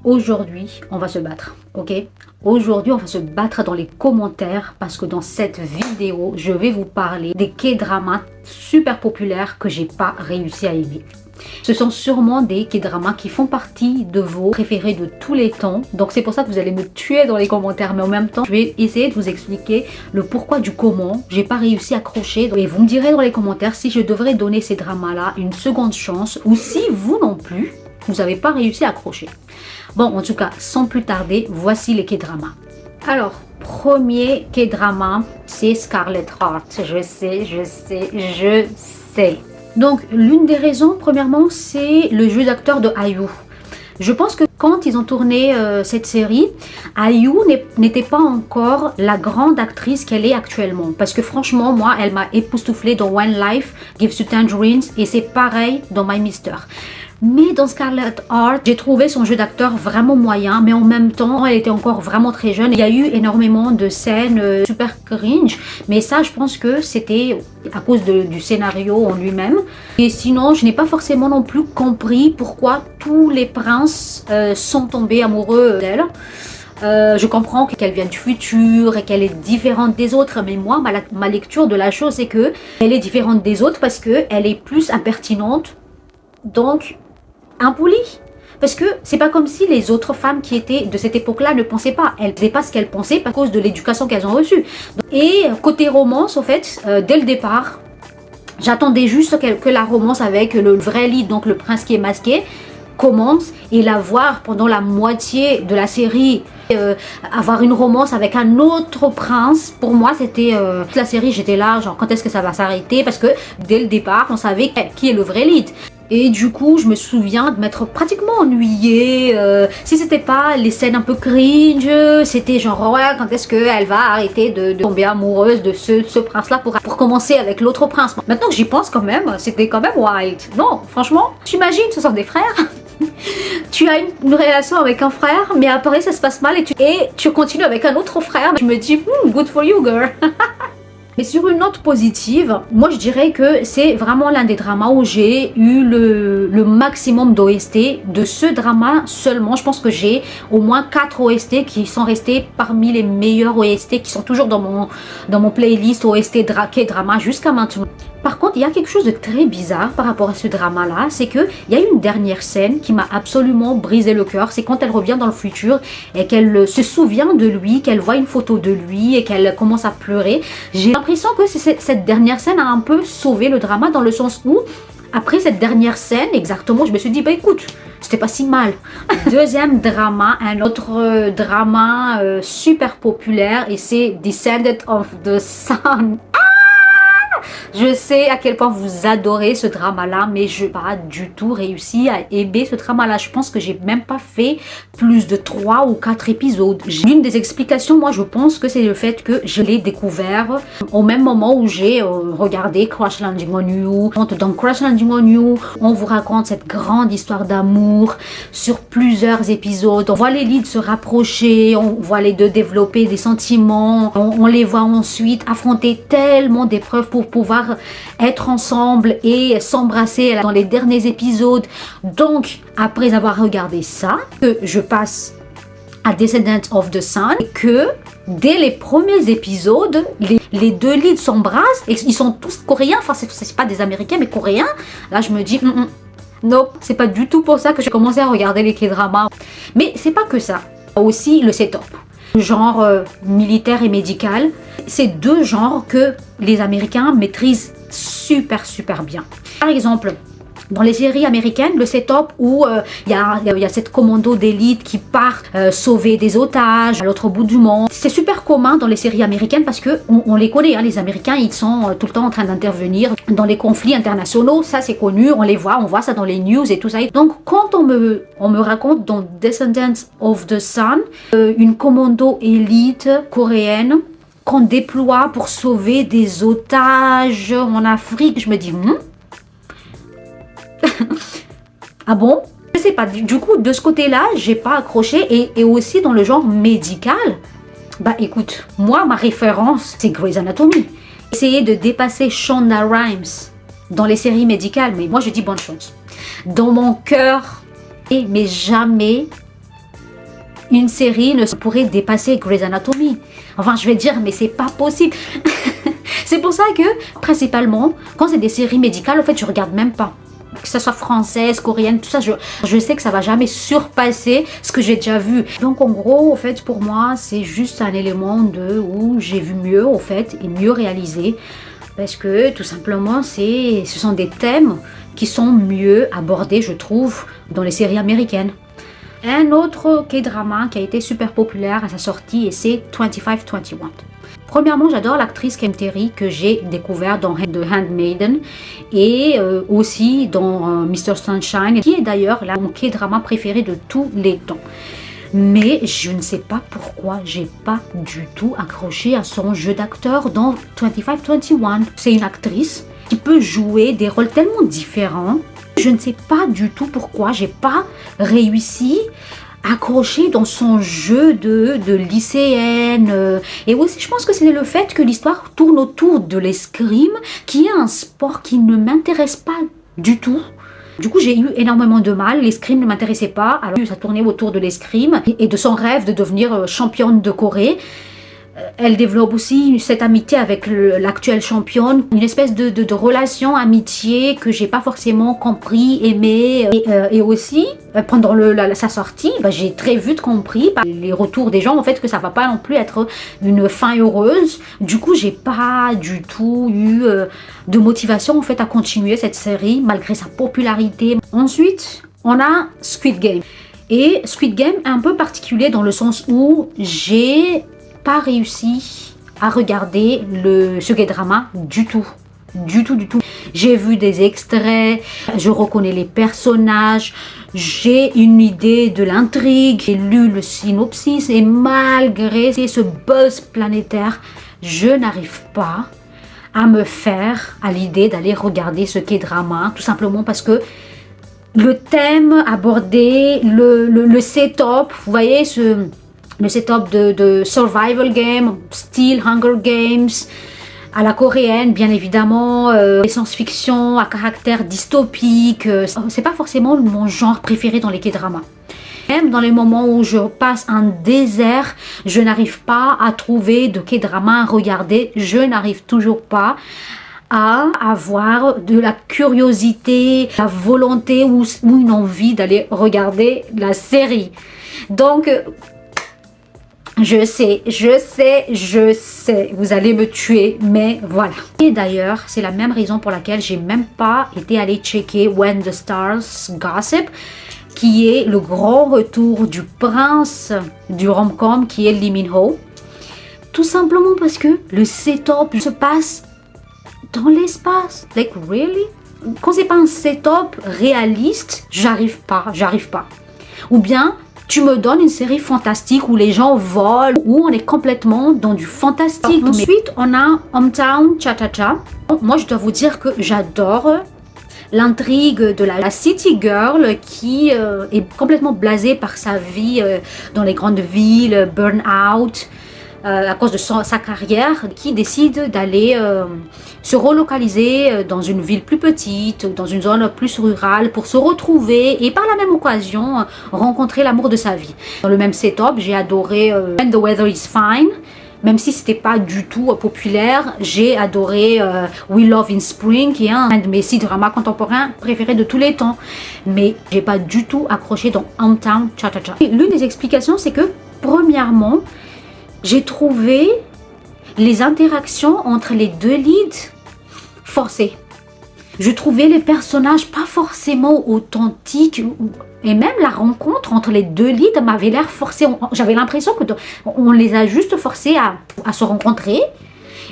Aujourd'hui, on va se battre, ok? Aujourd'hui, on va se battre dans les commentaires parce que dans cette vidéo, je vais vous parler des K-dramas super populaires que j'ai pas réussi à aimer. Ce sont sûrement des K-dramas qui font partie de vos préférés de tous les temps. Donc c'est pour ça que vous allez me tuer dans les commentaires. Mais en même temps, je vais essayer de vous expliquer le pourquoi du comment j'ai pas réussi à accrocher. Et vous me direz dans les commentaires si je devrais donner ces dramas-là une seconde chance ou si vous non plus, vous n'avez pas réussi à accrocher. Bon, en tout cas, sans plus tarder, voici les K-dramas. Alors, premier K-drama, c'est Scarlet Heart. Je sais. Donc, l'une des raisons, premièrement, c'est le jeu d'acteur de IU. Je pense que quand ils ont tourné cette série, IU n'était pas encore la grande actrice qu'elle est actuellement. Parce que franchement, moi, elle m'a époustouflée dans When Life Gives You Tangerines et c'est pareil dans My Mister. Mais dans Scarlet Heart, j'ai trouvé son jeu d'acteur vraiment moyen, mais en même temps, elle était encore vraiment très jeune. Il y a eu énormément de scènes super cringe, mais ça, je pense que c'était à cause du scénario en lui-même. Et sinon, je n'ai pas forcément non plus compris pourquoi tous les princes sont tombés amoureux d'elle. Je comprends qu'elle vient du futur et qu'elle est différente des autres, mais moi, ma lecture de la chose, c'est que elle est différente des autres parce qu'elle est plus impertinente. Donc, impolie. Parce que c'est pas comme si les autres femmes qui étaient de cette époque-là ne pensaient pas. Elles ne faisaient pas ce qu'elles pensaient à cause de l'éducation qu'elles ont reçue. Et côté romance, en fait, dès le départ, j'attendais juste que la romance avec le vrai lead, donc le prince qui est masqué, commence et la voir pendant la moitié de la série. Avoir une romance avec un autre prince, pour moi c'était toute la série, j'étais là genre quand est-ce que ça va s'arrêter, parce que dès le départ on savait qui est le vrai lead. Et du coup, je me souviens de m'être pratiquement ennuyée. Si c'était pas les scènes un peu cringe, c'était genre, ouais, quand est-ce qu'elle va arrêter de tomber amoureuse de ce prince-là pour commencer avec l'autre prince. Maintenant que j'y pense quand même, c'était quand même wild. Non, franchement, t'imagines, ce sont des frères. Tu as une relation avec un frère, mais après ça se passe mal et tu continues avec un autre frère. Je me dis, good for you, girl. Mais sur une note positive, moi je dirais que c'est vraiment l'un des dramas où j'ai eu le maximum d'OST. De ce drama seulement, je pense que j'ai au moins 4 OST qui sont restés parmi les meilleurs OST, qui sont toujours dans mon playlist OST K-drama jusqu'à maintenant. Par contre, il y a quelque chose de très bizarre par rapport à ce drama-là, c'est qu'il y a une dernière scène qui m'a absolument brisé le cœur. C'est quand elle revient dans le futur et qu'elle se souvient de lui, qu'elle voit une photo de lui et qu'elle commence à pleurer. J'ai l'impression que cette dernière scène a un peu sauvé le drama, dans le sens où, après cette dernière scène, exactement, je me suis dit, bah écoute, c'était pas si mal. Deuxième drama, un autre drama super populaire, et c'est Descendant of the Sun. Je sais à quel point vous adorez ce drama-là, mais je n'ai pas du tout réussi à aimer ce drama-là. Je pense que j'ai même pas fait plus de 3 ou 4 épisodes. L'une des explications, moi, je pense que c'est le fait que je l'ai découvert au même moment où j'ai regardé Crash Landing on You. Dans Crash Landing on You, on vous raconte cette grande histoire d'amour sur plusieurs épisodes. On voit les leads se rapprocher, on voit les deux développer des sentiments, on les voit ensuite affronter tellement d'épreuves pour pouvoir être ensemble et s'embrasser dans les derniers épisodes. Donc, après avoir regardé ça, que je passe à Descendant of the Sun, et que dès les premiers épisodes, les deux leads s'embrassent, et ils sont tous coréens, enfin c'est pas des américains mais coréens. Là je me dis non, c'est pas du tout pour ça que j'ai commencé à regarder les K-dramas. Mais c'est pas que ça, aussi le setup, genre militaire et médical. C'est deux genres que les Américains maîtrisent super bien. Par exemple, dans les séries américaines, le setup où il y a cette commando d'élite qui part sauver des otages à l'autre bout du monde. C'est super commun dans les séries américaines parce que on les connaît, hein, les Américains, ils sont tout le temps en train d'intervenir dans les conflits internationaux. Ça c'est connu, on voit ça dans les news et tout ça. Donc quand on me raconte dans Descendants of the Sun une commando élite coréenne qu'on déploie pour sauver des otages en Afrique, je me dis ah bon? Je sais pas, du coup de ce côté-là j'ai pas accroché. Et aussi dans le genre médical, bah écoute, moi ma référence c'est Grey's Anatomy. Essayer de dépasser Shonda Rhimes dans les séries médicales, mais moi je dis bonne chance. Dans mon cœur, mais jamais une série ne pourrait dépasser Grey's Anatomy. Enfin, je vais dire, mais c'est pas possible. C'est pour ça que, principalement, quand c'est des séries médicales, en fait, je regarde même pas. Que ce soit française, coréenne, tout ça, je sais que ça va jamais surpasser ce que j'ai déjà vu. Donc en gros, en fait, pour moi, c'est juste un élément où j'ai vu mieux, en fait, et mieux réalisé. Parce que, tout simplement, ce sont des thèmes qui sont mieux abordés, je trouve, dans les séries américaines. Un autre K-drama qui a été super populaire à sa sortie, et c'est 2521. Premièrement, j'adore l'actrice Kim Terry que j'ai découvert dans The Handmaiden et aussi dans Mr. Sunshine, qui est d'ailleurs mon K-drama préféré de tous les temps. Mais je ne sais pas pourquoi j'ai pas du tout accroché à son jeu d'acteur dans 2521. C'est une actrice qui peut jouer des rôles tellement différents. Je ne sais pas du tout pourquoi j'ai pas réussi à accrocher dans son jeu de lycéenne. Et aussi, je pense que c'est le fait que l'histoire tourne autour de l'escrime, qui est un sport qui ne m'intéresse pas du tout. Du coup, j'ai eu énormément de mal. L'escrime ne m'intéressait pas. Alors, ça tournait autour de l'escrime et de son rêve de devenir championne de Corée. Elle développe aussi cette amitié avec l'actuelle championne, une espèce de relation, amitié que j'ai pas forcément compris, aimé. Et aussi, pendant sa sortie, j'ai très vite compris par les retours des gens en fait que ça va pas non plus être une fin heureuse. Du coup, j'ai pas du tout eu de motivation en fait à continuer cette série malgré sa popularité. Ensuite, on a Squid Game. Et Squid Game est un peu particulier dans le sens où j'ai pas réussi à regarder ce K-drama du tout. J'ai vu des extraits, je reconnais les personnages, j'ai une idée de l'intrigue, j'ai lu le synopsis et malgré ce buzz planétaire, je n'arrive pas à me faire à l'idée d'aller regarder ce K-drama, tout simplement parce que le thème abordé, le setup, vous voyez le setup de survival game, style Hunger Games, à la coréenne, bien évidemment, science-fiction à caractère dystopique. C'est pas forcément mon genre préféré dans les K-dramas. Même dans les moments où je passe un désert, je n'arrive pas à trouver de K-drama à regarder. Je n'arrive toujours pas à avoir de la curiosité, la volonté ou une envie d'aller regarder la série. Donc, je sais, vous allez me tuer, mais voilà. Et d'ailleurs, c'est la même raison pour laquelle j'ai même pas été allée checker When the Stars Gossip, qui est le grand retour du prince du rom-com, qui est Lee Min-ho. Tout simplement parce que le setup se passe dans l'espace. Like, really? Quand c'est pas un setup réaliste, j'arrive pas. Ou bien, tu me donnes une série fantastique où les gens volent, où on est complètement dans du fantastique. Ensuite, on a Hometown Cha-Cha-Cha. Moi, je dois vous dire que j'adore l'intrigue de la city girl qui est complètement blasée par sa vie dans les grandes villes, burn-out, à cause de sa carrière, qui décide d'aller se relocaliser dans une ville plus petite, dans une zone plus rurale pour se retrouver et par la même occasion rencontrer l'amour de sa vie. Dans le même setup, j'ai adoré When the Weather is Fine. Même si c'était pas du tout populaire, j'ai adoré We Love in Spring, qui est un de mes dramas contemporains préférés de tous les temps. Mais j'ai pas du tout accroché dans Hometown Cha-Cha-Cha. L'une des explications, c'est que, premièrement, j'ai trouvé les interactions entre les deux leads forcées. Je trouvais les personnages pas forcément authentiques, et même la rencontre entre les deux leads m'avait l'air forcée. J'avais l'impression que on les a juste forcés à se rencontrer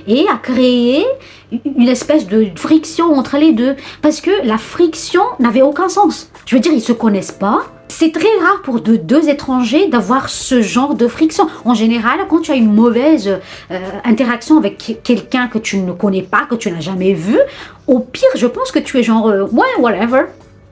et à créer une espèce de friction entre les deux, parce que la friction n'avait aucun sens. Je veux dire, ils se connaissent pas. C'est très rare pour deux étrangers d'avoir ce genre de friction. En général, quand tu as une mauvaise interaction avec quelqu'un que tu ne connais pas, que tu n'as jamais vu, au pire, je pense que tu es genre ouais, whatever.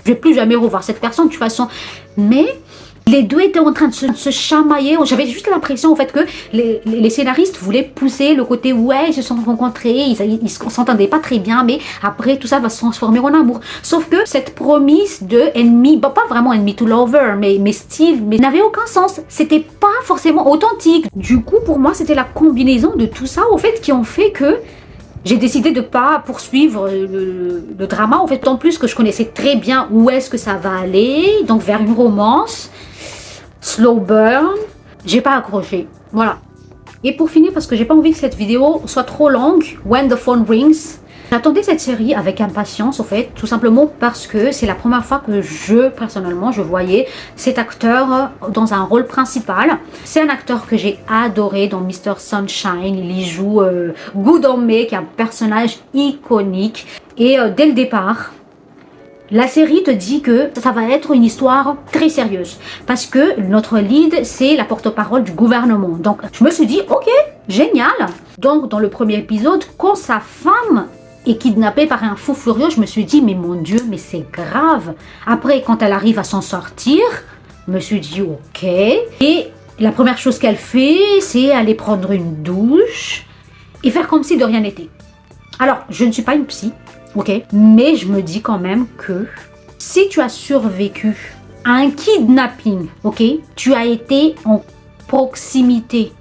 Je vais plus jamais revoir cette personne de toute façon. Mais Les deux étaient en train de se chamailler. J'avais juste l'impression en fait que les scénaristes voulaient pousser le côté ouais, ils se sont rencontrés, ils s'entendaient pas très bien, mais après tout ça va se transformer en amour. Sauf que cette promesse de ennemi, bah, pas vraiment ennemi to lover, mais style, mais n'avait aucun sens. C'était pas forcément authentique. Du coup, pour moi, c'était la combinaison de tout ça au fait qui ont fait que j'ai décidé de pas poursuivre le drama, en fait, en plus que je connaissais très bien où est-ce que ça va aller, donc vers une romance, slow burn, j'ai pas accroché, voilà. Et pour finir, parce que j'ai pas envie que cette vidéo soit trop longue, When the Phone Rings, j'attendais cette série avec impatience, en fait, tout simplement parce que c'est la première fois que personnellement, je voyais cet acteur dans un rôle principal. C'est un acteur que j'ai adoré dans Mr. Sunshine. Il y joue Good On Me, qui est un personnage iconique. Et dès le départ, la série te dit que ça va être une histoire très sérieuse. Parce que notre lead, c'est la porte-parole du gouvernement. Donc, je me suis dit, ok, génial. Donc, dans le premier épisode, quand sa femme est kidnappée par un fou furieux, je me suis dit, mais mon Dieu, mais c'est grave. Après, quand elle arrive à s'en sortir, je me suis dit, ok. Et la première chose qu'elle fait, c'est aller prendre une douche et faire comme si de rien n'était. Alors, je ne suis pas une psy, ok, mais je me dis quand même que si tu as survécu à un kidnapping, ok, tu as été en proximité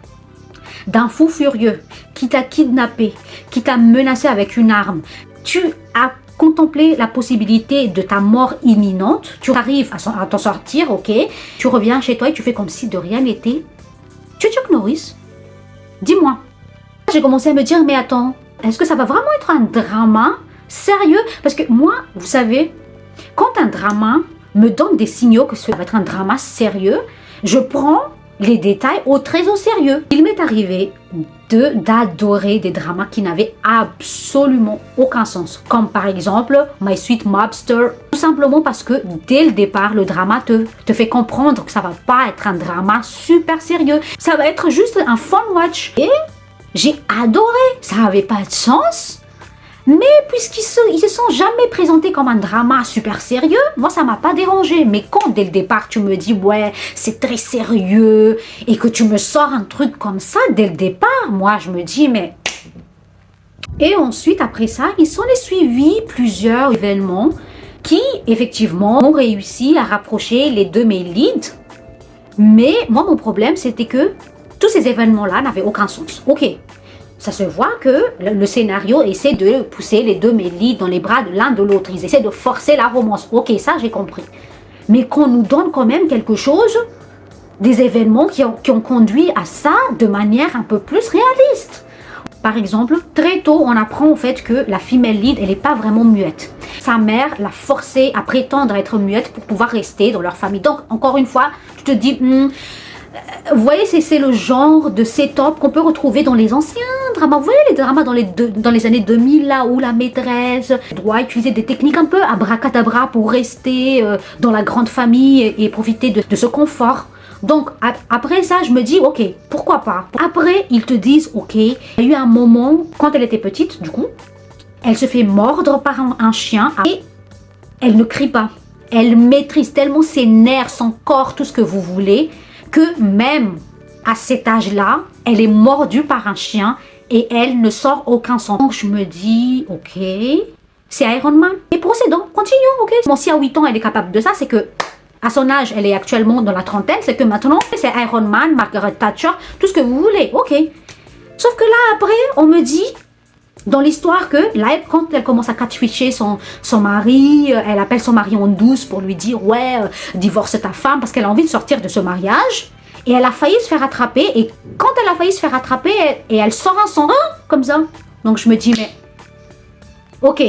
d'un fou furieux qui t'a kidnappé, qui t'a menacé avec une arme, tu as contemplé la possibilité de ta mort imminente, tu arrives à t'en sortir, ok, tu reviens chez toi et tu fais comme si de rien n'était. Tu es Chuck Norris? Dis-moi. J'ai commencé à me dire, mais attends, est-ce que ça va vraiment être un drama sérieux? Parce que moi, vous savez, quand un drama me donne des signaux que ça va être un drama sérieux, je prends les détails très au sérieux. Il m'est arrivé d'adorer des dramas qui n'avaient absolument aucun sens. Comme par exemple My Sweet Mobster. Tout simplement parce que dès le départ, le drama te fait comprendre que ça va pas être un drama super sérieux. Ça va être juste un fun watch. Et j'ai adoré. Ça n'avait pas de sens. Mais puisqu'ils se sont jamais présentés comme un drama super sérieux, moi ça m'a pas dérangé. Mais quand dès le départ tu me dis ouais c'est très sérieux et que tu me sors un truc comme ça dès le départ, moi je me dis mais... Et ensuite après ça, il s'en est suivi plusieurs événements qui effectivement ont réussi à rapprocher les deux mes leads. Mais moi mon problème c'était que tous ces événements là n'avaient aucun sens. Ok. Ça se voit que le scénario essaie de pousser les deux leads dans les bras de l'un de l'autre. Ils essaient de forcer la romance. Ok, ça j'ai compris. Mais qu'on nous donne quand même quelque chose, des événements qui ont conduit à ça de manière un peu plus réaliste. Par exemple, très tôt, on apprend en fait que la female lead, elle n'est pas vraiment muette. Sa mère l'a forcée à prétendre être muette pour pouvoir rester dans leur famille. Donc, encore une fois, tu te dis... vous voyez, c'est le genre de setup qu'on peut retrouver dans les anciens dramas. Vous voyez les dramas dans les années 2000, là où la maîtresse doit utiliser des techniques un peu abracadabra pour rester dans la grande famille et profiter de ce confort. Donc, après ça, je me dis, ok, pourquoi pas. Après, ils te disent, ok, il y a eu un moment, quand elle était petite, du coup, elle se fait mordre par un chien et elle ne crie pas. Elle maîtrise tellement ses nerfs, son corps, tout ce que vous voulez, que même à cet âge-là, elle est mordue par un chien et elle ne sort aucun son. Donc je me dis, ok, c'est Iron Man. Et procédons, continuons, ok. Bon, si à 8 ans elle est capable de ça, c'est que à son âge, elle est actuellement dans la trentaine, c'est que maintenant, c'est Iron Man, Margaret Thatcher, tout ce que vous voulez, ok. Sauf que là, après, on me dit, dans l'histoire que là, quand elle commence à catfisher son mari, elle appelle son mari en douce pour lui dire ouais, divorce ta femme parce qu'elle a envie de sortir de ce mariage. Et elle a failli se faire attraper. Et quand elle a failli se faire attraper, elle sort un son comme ça. Donc je me dis mais ok.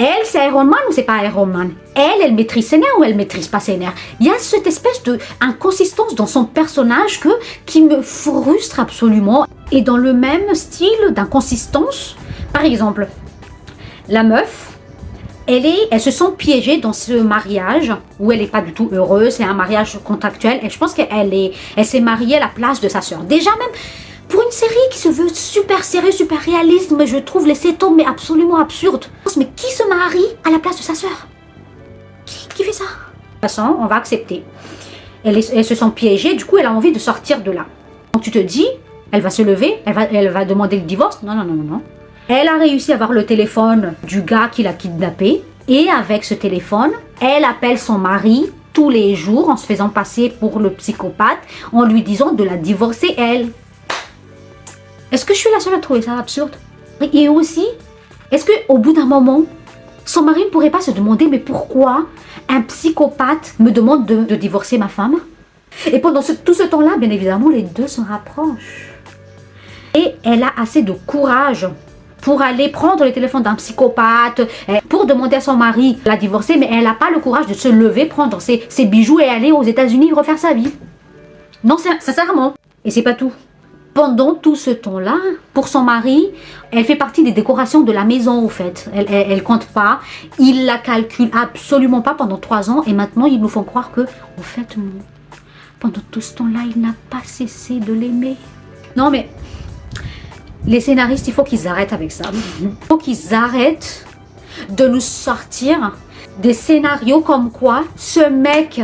Elle, c'est Iron Man ou c'est pas Iron Man? Elle maîtrise ses nerfs ou elle maîtrise pas ses nerfs? Il y a cette espèce d'inconsistance dans son personnage qui me frustre absolument. Et dans le même style d'inconsistance, par exemple, la meuf, elles se sont piégées dans ce mariage où elle n'est pas du tout heureuse. C'est un mariage contractuel et je pense qu'elle s'est mariée à la place de sa sœur. Déjà même... Pour une série qui se veut super sérieux, super réaliste, mais je trouve les setups mais absolument absurdes. Mais qui se marie à la place de sa sœur? Qui fait ça? façon, on va accepter. Elles se sent piégées, du coup, elle a envie de sortir de là. Donc tu te dis, elle va se lever, elle va demander le divorce. Non, non, non, non, non. Elle a réussi à avoir le téléphone du gars qui l'a kidnappé. Et avec ce téléphone, elle appelle son mari tous les jours en se faisant passer pour le psychopathe, en lui disant de la divorcer elle. Est-ce que je suis la seule à trouver ça absurde? Et aussi, est-ce qu'au bout d'un moment, son mari ne pourrait pas se demander, mais pourquoi un psychopathe me demande de divorcer ma femme? Et pendant tout ce temps-là, bien évidemment, les deux se rapprochent. Et elle a assez de courage pour aller prendre le téléphone d'un psychopathe, pour demander à son mari de la divorcer, mais elle n'a pas le courage de se lever, prendre ses bijoux et aller aux États-Unis refaire sa vie. Non, sincèrement. Et c'est pas tout. Pendant tout ce temps-là, pour son mari, elle fait partie des décorations de la maison, au fait. Elle compte pas. Il la calcule absolument pas pendant 3 ans. Et maintenant, ils nous font croire que, au fait, pendant tout ce temps-là, il n'a pas cessé de l'aimer. Non, mais les scénaristes, il faut qu'ils arrêtent avec ça. Il faut qu'ils arrêtent de nous sortir des scénarios comme quoi ce mec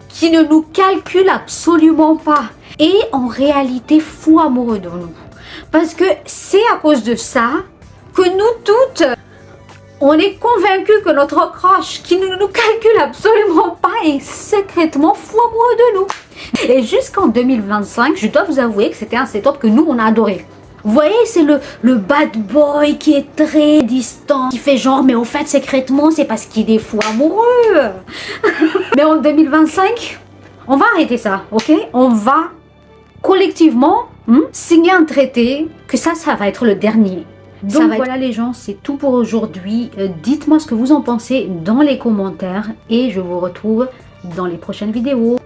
qui ne nous calcule absolument pas est en réalité fou amoureux de nous. Parce que c'est à cause de ça que nous toutes, on est convaincus que notre crush qui ne nous calcule absolument pas est secrètement fou amoureux de nous. Et jusqu'en 2025, je dois vous avouer que c'était un setup que nous, on a adoré. Vous voyez, c'est le bad boy qui est très distant, qui fait genre, mais au fait, secrètement, c'est parce qu'il est fou amoureux. Mais en 2025, on va arrêter ça, ok? On va collectivement signer un traité, que ça va être le dernier. Donc voilà les gens, c'est tout pour aujourd'hui. Dites-moi ce que vous en pensez dans les commentaires et je vous retrouve dans les prochaines vidéos.